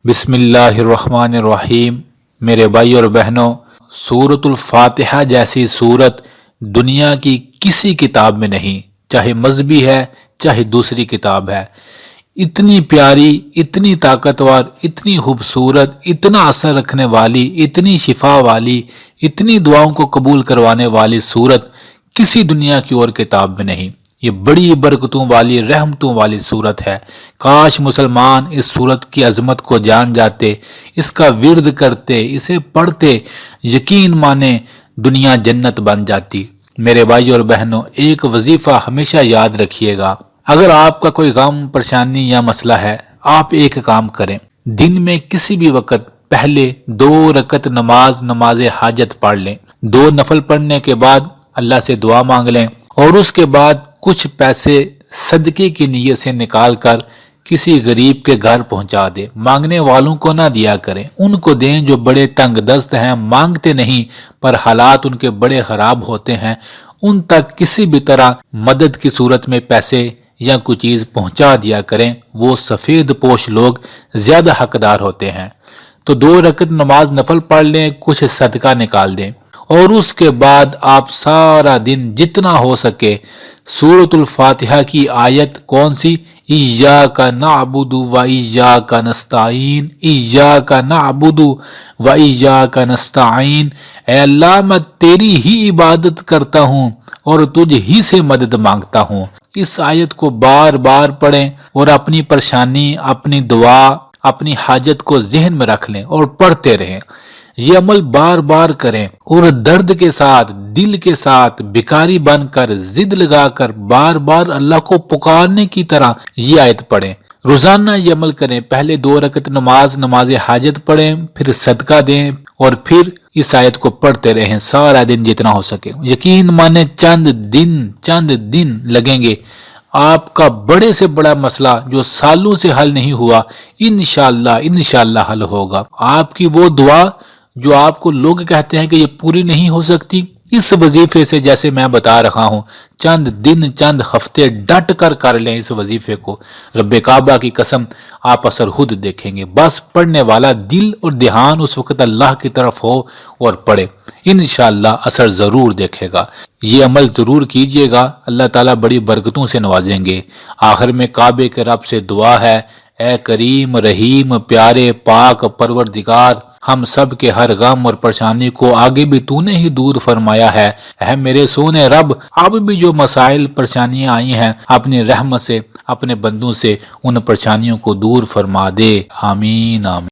بسم اللہ الرحمن الرحیم۔ میرے بھائی اور بہنوں، سورۃ الفاتحہ جیسی سورت دنیا کی کسی کتاب میں نہیں، چاہے مذہبی ہے چاہے دوسری کتاب ہے۔ اتنی پیاری، اتنی طاقتور، اتنی خوبصورت، اتنا اثر رکھنے والی، اتنی شفا والی، اتنی دعاؤں کو قبول کروانے والی سورت کسی دنیا کی اور کتاب میں نہیں۔ یہ بڑی برکتوں والی، رحمتوں والی سورت ہے۔ کاش مسلمان اس سورت کی عظمت کو جان جاتے، اس کا ورد کرتے، اسے پڑھتے، یقین مانے دنیا جنت بن جاتی۔ میرے بھائی اور بہنوں، ایک وظیفہ ہمیشہ یاد رکھیے گا۔ اگر آپ کا کوئی غم، پریشانی یا مسئلہ ہے، آپ ایک کام کریں، دن میں کسی بھی وقت پہلے 2 رکعت نماز حاجت پڑھ لیں۔ 2 نفل پڑھنے کے بعد اللہ سے دعا مانگ لیں، اور اس کے بعد کچھ پیسے صدقے کی نیت سے نکال کر کسی غریب کے گھر پہنچا دیں۔ مانگنے والوں کو نہ دیا کریں، ان کو دیں جو بڑے تنگ دست ہیں، مانگتے نہیں پر حالات ان کے بڑے خراب ہوتے ہیں۔ ان تک کسی بھی طرح مدد کی صورت میں پیسے یا کوئی چیز پہنچا دیا کریں، وہ سفید پوش لوگ زیادہ حقدار ہوتے ہیں۔ تو 2 رکعت نماز نفل پڑھ لیں، کچھ صدقہ نکال دیں، اور اس کے بعد آپ سارا دن جتنا ہو سکے سورۃ الفاتحہ کی آیت کون سی؟ ایاک نعبد و ایاک نستعین، ایاک نعبد و ایاک نستعین، اے اللہ میں تیری ہی عبادت کرتا ہوں اور تجھ ہی سے مدد مانگتا ہوں۔ اس آیت کو بار بار پڑھیں اور اپنی پریشانی، اپنی دعا، اپنی حاجت کو ذہن میں رکھ لیں اور پڑھتے رہیں۔ یہ عمل بار بار کریں اور درد کے ساتھ، دل کے ساتھ، بھکاری بن کر، ضد لگا کر بار بار اللہ کو پکارنے کی طرح یہ آیت پڑھیں۔ روزانہ یہ عمل کریں، پہلے 2 رکعت نماز حاجت پڑھیں، پھر صدقہ دیں، اور پھر اس آیت کو پڑھتے رہیں سارا دن جتنا ہو سکے۔ یقین مانے چند دن لگیں گے، آپ کا بڑے سے بڑا مسئلہ جو سالوں سے حل نہیں ہوا، انشاءاللہ حل ہوگا۔ آپ کی وہ دعا جو آپ کو لوگ کہتے ہیں کہ یہ پوری نہیں ہو سکتی، اس وظیفے سے جیسے میں بتا رہا ہوں، چند دن، چند ہفتے ڈٹ کر لیں اس وظیفے کو، رب کعبہ کی قسم آپ اثر خود دیکھیں گے۔ بس پڑھنے والا دل اور دھیان اس وقت اللہ کی طرف ہو اور پڑھے، انشاءاللہ اثر ضرور دیکھے گا۔ یہ عمل ضرور کیجئے گا، اللہ تعالیٰ بڑی برکتوں سے نوازیں گے۔ آخر میں کعبے کے رب سے دعا ہے، اے کریم، رحیم، پیارے، پاک پروردگار، ہم سب کے ہر غم اور پریشانی کو آگے بھی تو نے ہی دور فرمایا ہے۔ اے میرے سونے رب، اب بھی جو مسائل، پریشانیاں آئی ہیں، اپنی رحمت سے، اپنے بندوں سے ان پریشانیوں کو دور فرما دے۔ آمین آمین۔